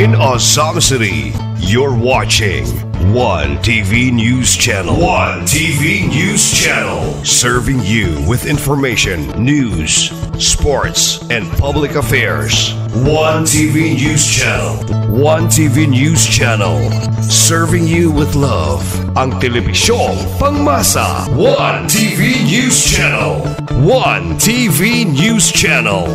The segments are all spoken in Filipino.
In Azam City, you're watching One TV News Channel. One TV News Channel. Serving you with information, news, sports, and public affairs. One TV News Channel. One TV News Channel. Serving you with love. Ang telebisyong pangmasa. One TV News Channel. One TV News Channel.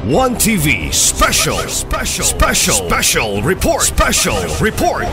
One TV special report.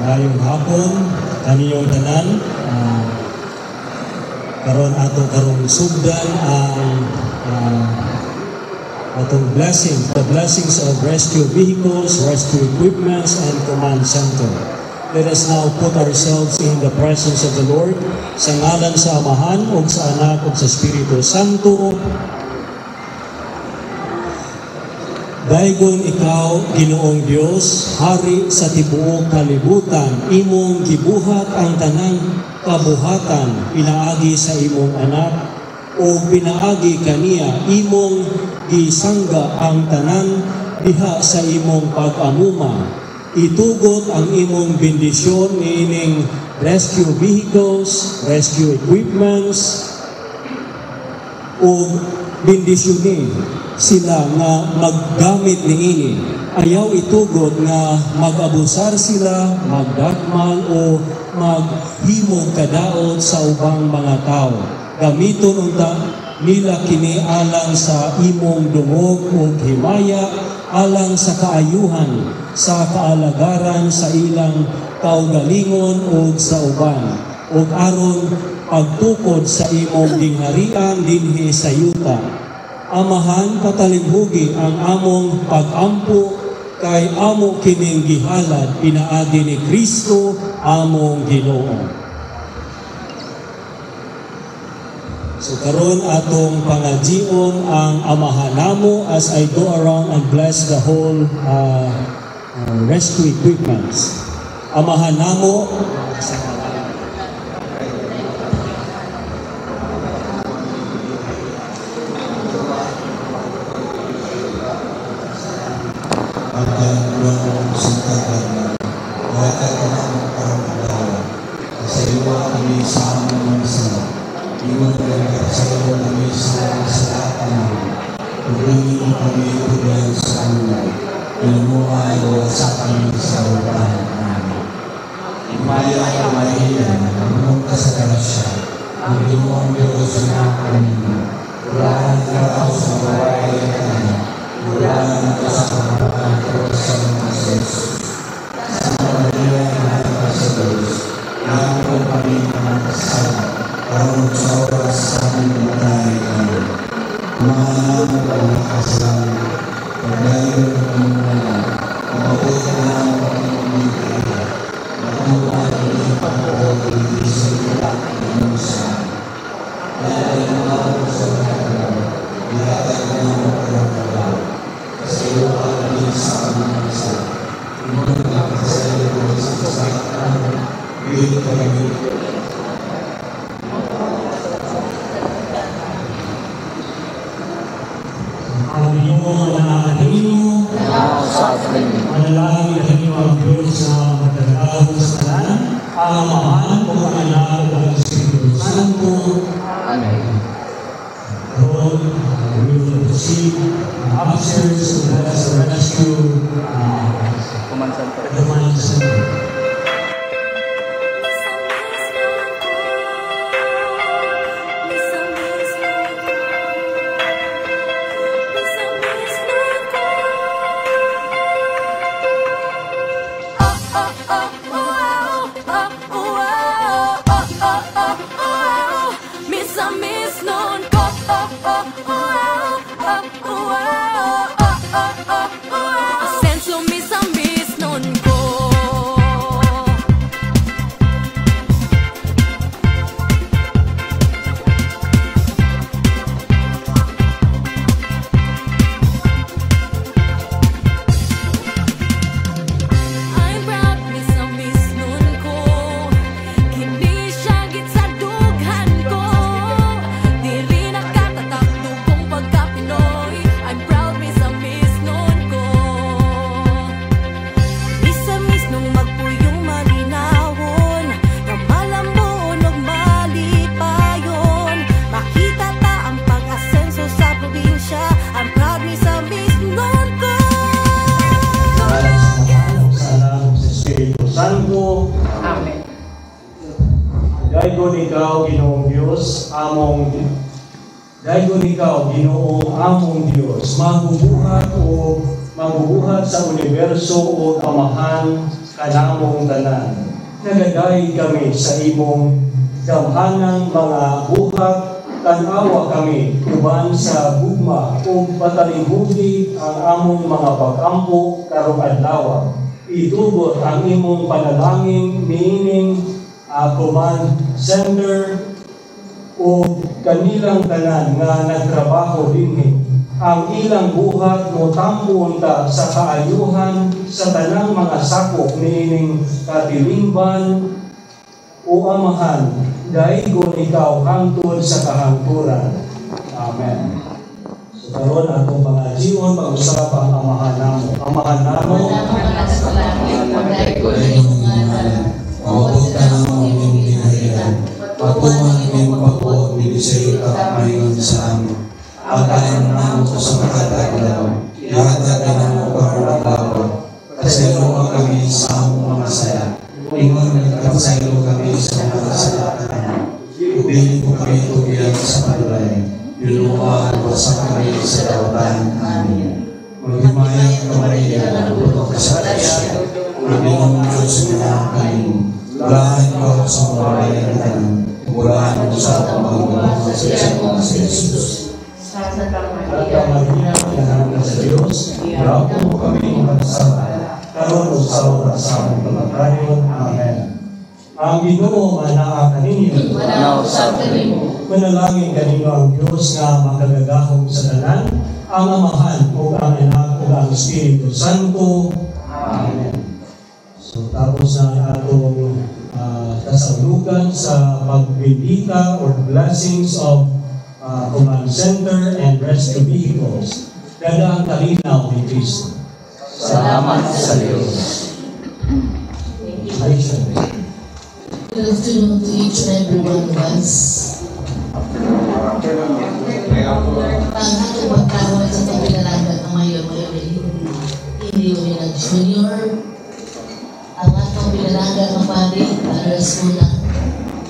Ngayong hapon, kaniyong tanan, karon ato karong sugdan ang atong the blessings of rescue vehicles, rescue equipments, and command center. Let us now put ourselves in the presence of the Lord, sa ngalan sa Amahan, o sa Anak, o sa Espiritu Santo. Daygon ikaw, Ginoong Dios, hari sa tibuok kalibutan, imong gibuhat ang tanang kabuhatan, pinaagi sa imong anak, o pinaagi kaniya, imong gisangga ang tanan diha sa imong pag-amuma. Itugot ang imong bendisyon niining rescue vehicles, rescue equipments, o bendisyonin sila nga maggamit niini. Ayaw itugot nga mag-abusar sila, magdakmal o maghimong kadaot sa ubang mga tao. Gamiton unta nila kini alang sa imong dungog o himaya, alang sa kaayuhan, sa kaalagaran sa ilang kaugalingon o sa uban, o aron pagtukod sa imong gingharian dinhi sa yuta. Amahan, patalimhugi ang among pag-ampo kay amo kining gihalad pinaagi ni Kristo among Ginoo. So karon atong pangajion ang Amahan namo as I go around and bless the whole rescue equipments. Amahan namo manalangin na kanyo ang Diyos na magdagahon sa tanan, ang Amahan o ang Anak o ang Espiritu Santo. Amen. Lord, we will proceed upstairs to let us rescue Command Center. the Command Center. Santo. Amen. Daygon ikaw, Ginoong Diyos, Daygon ikaw, Ginoong among Diyos, magubuhat sa universo o amahan kanamong tanan. Nagadaig kami sa imong damhanang mga buhat, tanawa kami uban sa gugma o patalinghugi ang among mga pag-ampo karong adlaw. Itugot ang imong panalangin niining Command Center o kanilang tanan nga nagtrabaho dinhi. Ang ilang buhat mo tambon ta sa kaayuhan sa tanang mga sakop niining katilingban o amahan. Daygon ikaw hangtod sa kahangturan. Amen. Karon atong mga jion pag-usap ang amahan namo. Amahan namo. Maabot ka ng mga inyong pinahirap. Patuman ngayong pagbuot ni Bisay ka mayon sa amin. Akalan namo sa makataglaw. Ihatag ka namo karoon laban. Kasaylo ka kami sa among mga saya. Ingon nagkasaylo kami sa mga kasalanan. Upili ko kami tugilan sa padulay. Yuluan ko sa kami sa dautan. Amin. Maghimayang kamariya na butok sa Kristo. Maginoong Diyos na kanin. Lahan ko sa mga bayan. Mulahan ko sa pamagulong sa Diyos sa Jesus. Santa Maria, Inahan sa Diyos, Iapo mo kami magsama. Karoon o sa oras sa aming pagkakaroon. Amen. Ang Ginoo manaa kaninyo. Manaw sa kanimo. Manalangin kanino ang Diyos nga makagagahom sa tanan, ang Amahan o ang Anak o ang Espiritu Santo. Amen. So tapos na atong kasanglugan sa pagbibita or blessings of Command Center and Rescue Vehicles. Dada ang kalinaw ni Cristo. Salamat sa Diyos. Good afternoon to each and every one of us. Ang ating pagkawan sa kapinalagan ng mayor-mayor hindi uli ng junior. Ang atong pinalagan ng pari para sa una.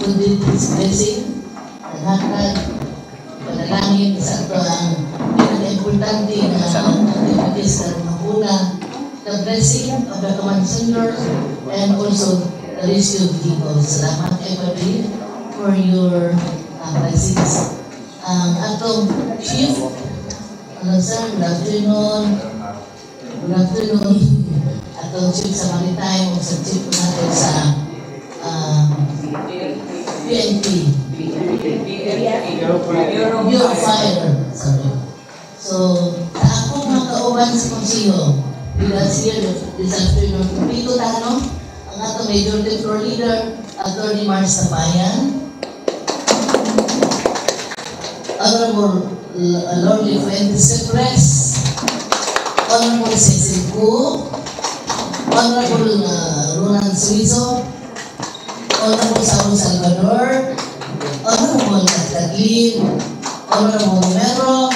Kundi this blessing, ang hatag, panalangin sa ito ang pinaka-importante na activities na una, the blessing of the Command Center and also the rescue vehicles. Salamat everybody for your blessings. Ang atong chief, sir, good afternoon. Good afternoon. Atong chief sa Maritime o sa chief natin sa PNP. Eurofire. Sorry. So, sa akong mga kauban sa konsiyo, this afternoon, Pito Tano, ang atong Majority Floor Leader, Attorney Mars Tapayan, Honorable Lordly Fuentes Cypress, Honorable Cecil Gu, Honorable Ronan Suizo, Honorable Saul Salvador, Honorable Kathleen, Honorable Romero,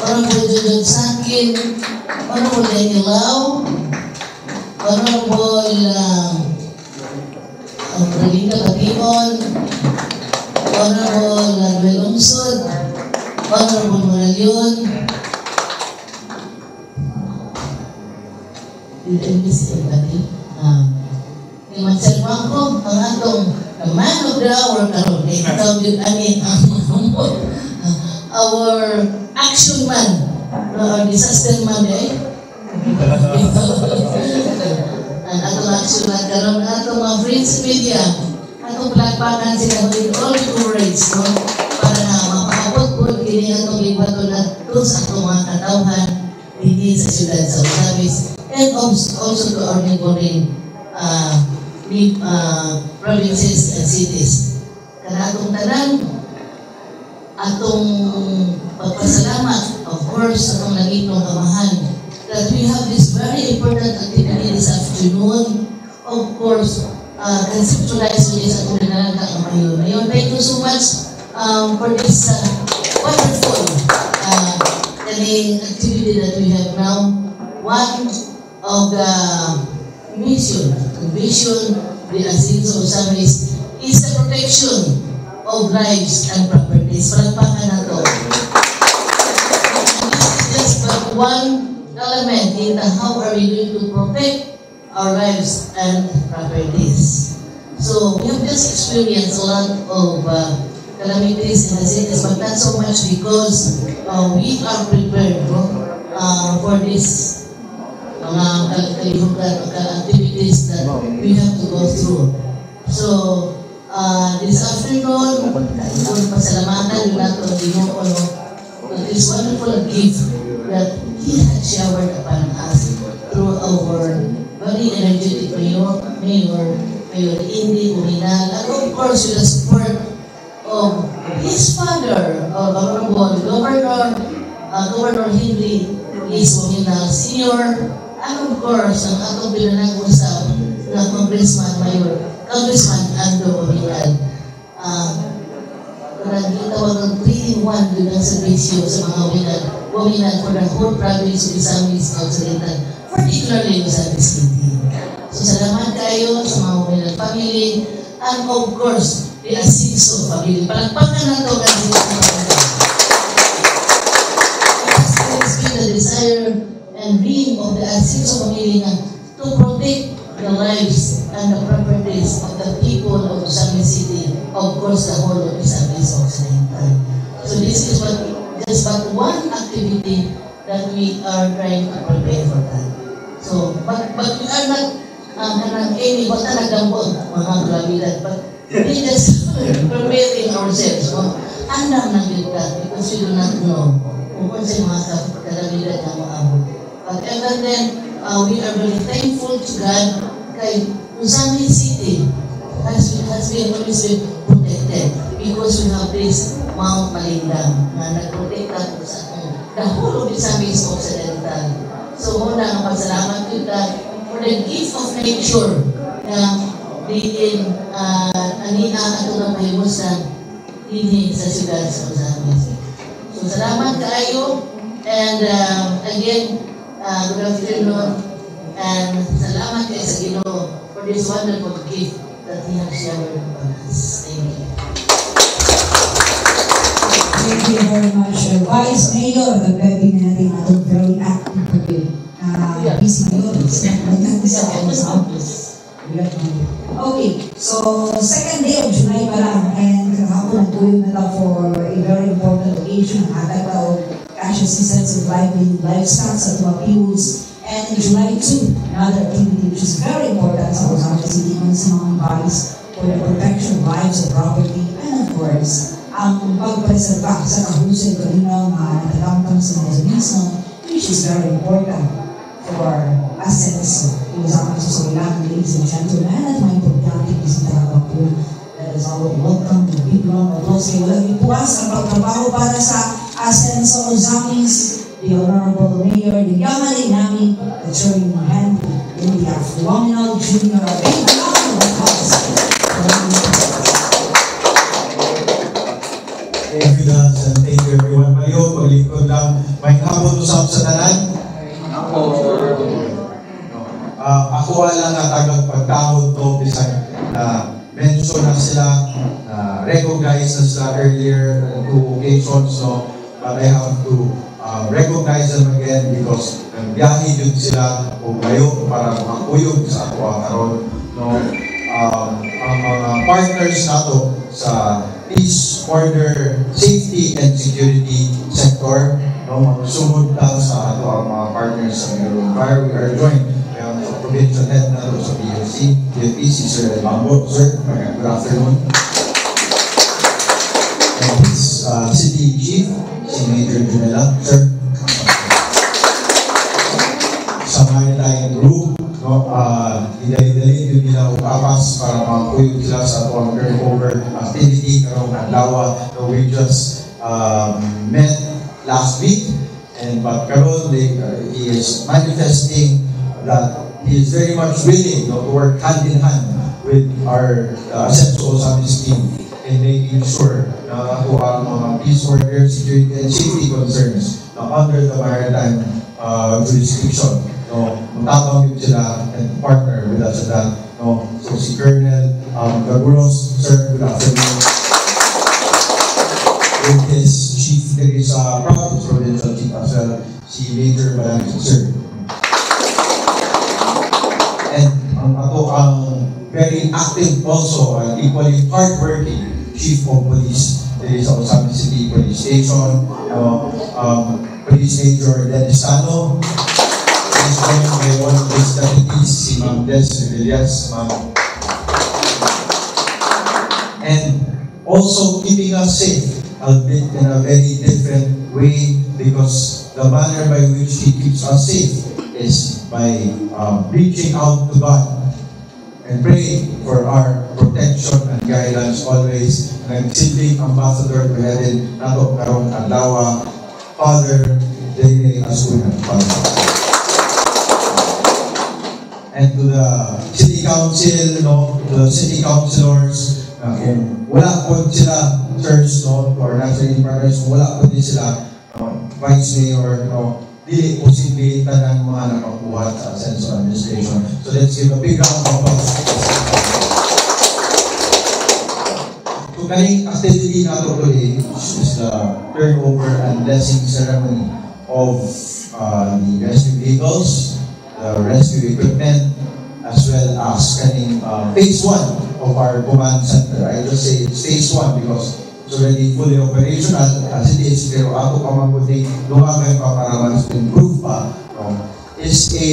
Honorable Jojo Sankin, Honorable Daniel Lau, Honorable Relinda Batimon, Honorable Manuel Umsod, Honorable Moralion, did I miss anybody? Ni Marcel Blanco, ang atong man of the hour karon kay tawag ani our action man, our disaster man ang atong action man karon atong mga friends media atong palakpakan sila with all courage no para na mapaabot po kini atong libaton at sa atong mga katawhan dinhi sa siyudad sa Osamis and also to our neighboring provinces and cities. Kanatong tanan, atong pagpasalamat, of course, atong nagitong kamahan, that we have this very important activity this afternoon. Of course, conceptualized with this atong nalangka ang mayon. Mayon, thank you so much for this wonderful activity that we have now. One of the vision, the Asinso Osamis is the protection of lives and properties. Palagpakan na to. This is just but one element in the how are we going to protect our lives and properties. So we have just experienced a lot of calamities in the cities, but not so much because we are prepared for this mga kalihukan o activities that we have to go through. So, this afternoon, pasalamatan yung nato ang Ginoo for this wonderful gift that He had showered upon us through our very energetic Mayor Indy Uminal, and of course with the support of his father, Honorable Governor Henry Liz Uminal Sr., and of course, ang atong pinanag-usap na Congressman Ando Uminal. Nagtawag ng 3-in-1 doon ang servisyo sa mga Uminal for the whole province of Misamis Occidental, particularly Misamis City. So salamat kayo sa mga Uminal family, and of course, the Asinso family. Palagpakan na ito kasi it's been the desire and dream of the Asinso family to protect the lives and the properties of the people of Misamis City, of course the whole of Misamis Occidental. So this is just but one activity that we are trying to prepare for that. So, but we are not any basta nagdambot mga gravidad, but we just preparing ourselves. Andam na yun ka because we do not know kung sa mga gravidad na maabot. But ever then, we are very thankful to God kay Misamis City has been always been protected because we have this Mount Malindang na nagprotekta sa the whole of Misamis Occidental. So muna ang pasalamat to God for the gift of nature na diin anina ato ng kahimusan dinhi sa siyudad sa Misamis. So salamat kaayo and again good afternoon, and salamat kayo sa Ginoo for this wonderful gift that He has showered upon us. Thank you. Thank you very much, Vice Mayor. Nagpapin natin itong very active today. Busy Mayor. Okay, so second day of July pa lang, and kahapon nagtuloy na lang for a very important occasion, hatag ka o cash assistance in livestock sa mga fuels. And in July 2, another activity which is very important sa Osamis City and sa mga bodies for the protection of lives and property, and of course, ang pagpreserba sa kahusay kanina mga natatamtang sa Osamis, which is very important for assets. Iwasakan sa Sobilan, ladies and gentlemen, at mga importante bisita po. That is our welcome to big round of applause. Kaya walang ipuwas ang pagtrabaho para sa assets sa Osamis. The Honorable Mayor, the Yamali Nami, the Chairman Hand, and the phenomenal junior, a big round of applause. Thank you, Dance, and thank you everyone. Mayo, paglingkod lang. May hapon usap sa tanan. Ako lang na tagang pagtahod to, bisag mention na sila, recognize na sila earlier two occasions, no? But I have to recognize them again because biyahe yun sila o kayo para makuyog sa ako karon, no? Ang mga partners nato sa peace, order, safety, and security sector, no? Magsunod lang sa ato ang mga partners sa Bureau of Fire. We are joined by ang provincial head nato sa PFP, si Sir Lambo. Sir, good afternoon. And his city chief, si Major Junela. Sir, sa maritime group, no, idali-dali yun nila upapas para makakuyog sila sa tuwang turnover activity karong adlaw. So we just met last week, and but karon he is manifesting that he is very much willing, no, to work hand in hand with our Ascenso Osamis team in making sure na ako ang mga peace, order, security, and safety concerns under the maritime jurisdiction. No, matapang yun sila and partner with us at that. No, so si Colonel Gaguros, sir, good afternoon. With his chief there is provincial chief as well, si Major Balanco, sir. And ang very active also, equally hardworking chief of police there is sa Osamis City Police Station, Police Major Dennis Tano. By one of his deputies, si Ma'am Des Villas, and also keeping us safe, albeit in a very different way, because the manner by which he keeps us safe is by reaching out to God and praying for our protection and guidance always. Nagsilbing ambassador to heaven, nato karong adlaw, Father Dele Asunan. And to the city council, no, to the city councilors, kung wala po sila, church, no, or national partners, kung wala po din sila, vice mayor, no, dili posible tanang mga nakakuha sa Ascenso administration. So let's give a big round of applause. So kaning activity nato today is the turnover and blessing ceremony of the rescue vehicles, the rescue equipment, as well as kaning phase 1 of our command center. I just say it's phase 1 because it's already fully operational as it is, pero ako pa mabuting lumagay pa para mas improve pa. Is a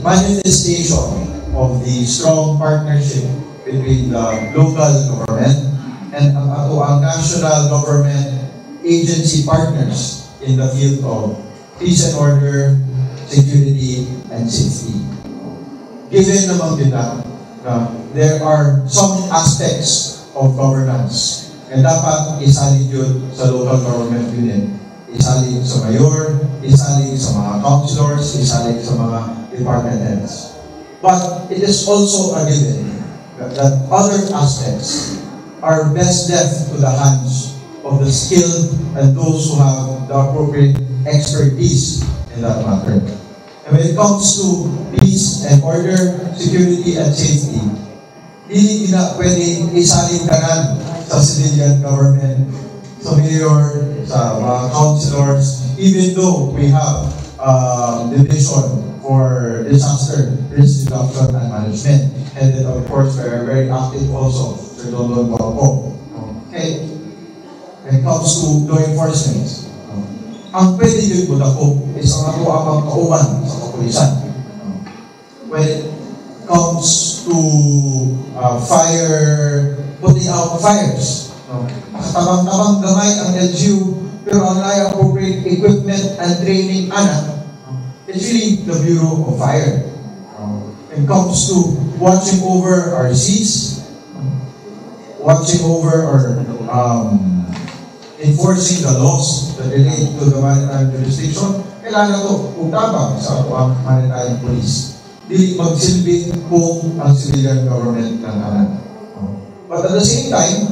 manifestation of the strong partnership between the local government and ang national government agency partners in the field of peace and order, security, and safety. Given naman din na there are some aspects of governance na dapat isali yun sa local government unit. Isali sa mayor, isali sa mga councilors, isali sa mga department heads. But it is also a given that other aspects are best left to the hands of the skilled and those who have the appropriate expertise in that matter. And when it comes to peace and order, security and safety, hindi na pwedeng isalin kanan sa civilian government, sa mayor, sa mga councilors, even though we have division for disaster risk reduction and management, headed of course by our very active also, Sir Don Guapo. Okay? When it comes to law enforcement, ang pwede yun mo dako is ang ato ang kauban sa kapulisan. When it comes to fire, putting out fires, tabang-tabang gamay ang LGU, pero ang layo appropriate equipment and training anak, it's really the Bureau of Fire. When it comes to watching over our seas, watching over or enforcing the laws that relate to the maritime jurisdiction, kailangan ito kung tabang sa ang maritime police. Dili magsilbi kung ang civilian government ng anak. But at the same time,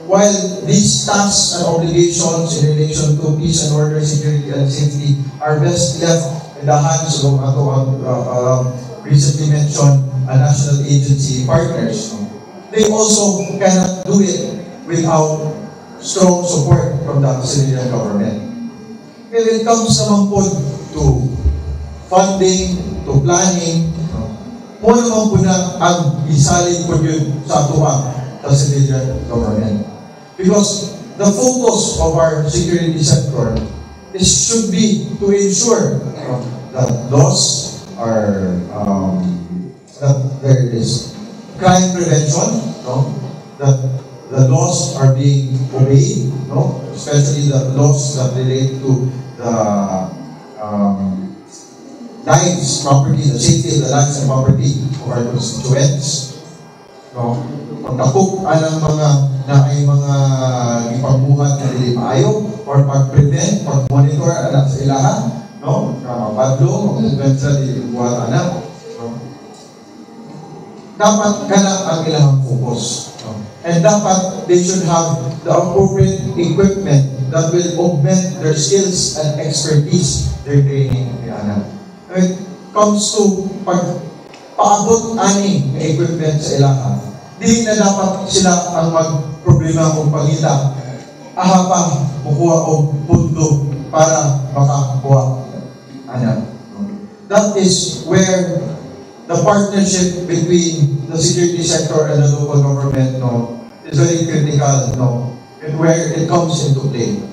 while these tasks and obligations in relation to peace and order, security and safety are best left in the hands of recently mentioned national agency partners, they also cannot do it without strong support from the civilian government. When it comes naman po to funding, to planning, mo naman po na ang isalin po yun sa atuwa sa civilian government. Because the focus of our security sector should be to ensure that laws are, that there is crime prevention, that the laws are being obeyed, especially the laws that relate to the lives, property, the safety of the lives and property of our constituents. Pagdakop ang mga na ay mga ipagbuhat na dili maayo or pag-prevent, pag-monitor anak sa ilahan, mabadlo, mag-prevent sa dili buhat anak. Dapat kanang ang ilang focus. And dapat they should have the appropriate equipment that will augment their skills and expertise, their training. When it comes to pag-paabot ani ng equipment sa ilahan, di na dapat sila ang magproblema kung pangita ahapa mukuha o pundo para makakuha. That is where the partnership between the security sector and the local government is very critical, and where it comes into play.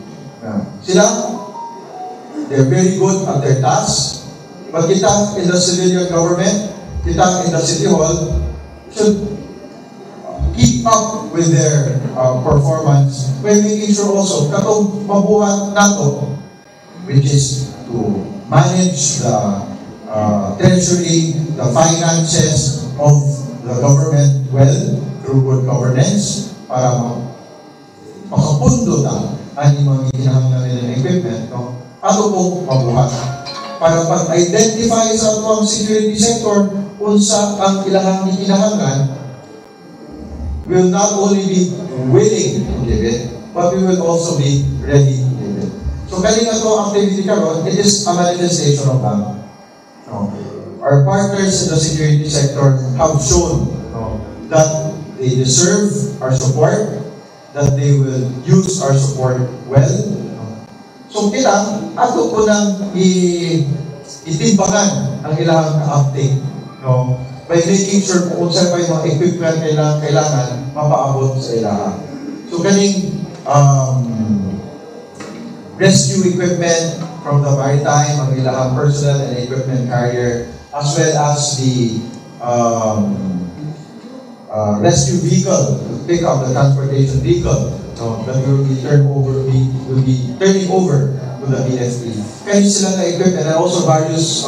Sila, they're very good at their tasks, but kita in the civilian government, kita in the city hall, should keep up with their performance by making sure also katong mabuhat nato, which is to manage the treasury, the finances of the government well through good governance para makapundo na ang mga kinahanglan nila ng equipment, ato pong mabuhat para pag-identify sa atong security sector unsa ang ilahang kinahanglan. We will not only be willing to give it, but we will also be ready to give it. So kaling ato activity karon, it is a manifestation of that. Our partners in the security sector have shown that they deserve our support, that they will use our support well. So kita, ato po nang itimbangan ang ilang ka-update, by making sure kung saan pa yung mga equipment kailangan mapaabot sa ilaha. So kaning rescue equipment from the maritime, ang ilahang personal and equipment carrier, as well as the rescue vehicle, pick up the transportation vehicle that will be turning over to the BFP. Kaya sila na equipment and also various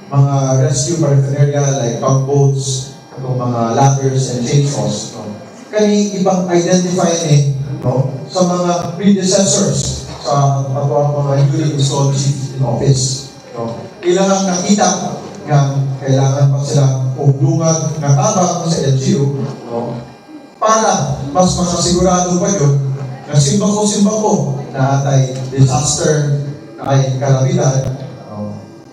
mga rescue paraphernalia like tugboats, mga ladders and chainsaws. Kani ibang identify sa mga predecessors sa mga newly installed chief in office. Kailangan nakita nga kailangan pa sila ugdungan ng tabang sa LGU para mas makasigurado pa yun na simbako na atay disaster na ay kalamidad.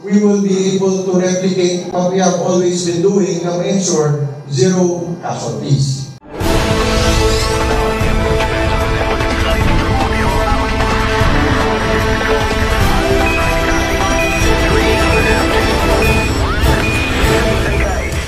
We will be able to replicate what we have always been doing na ma-ensure zero casualties.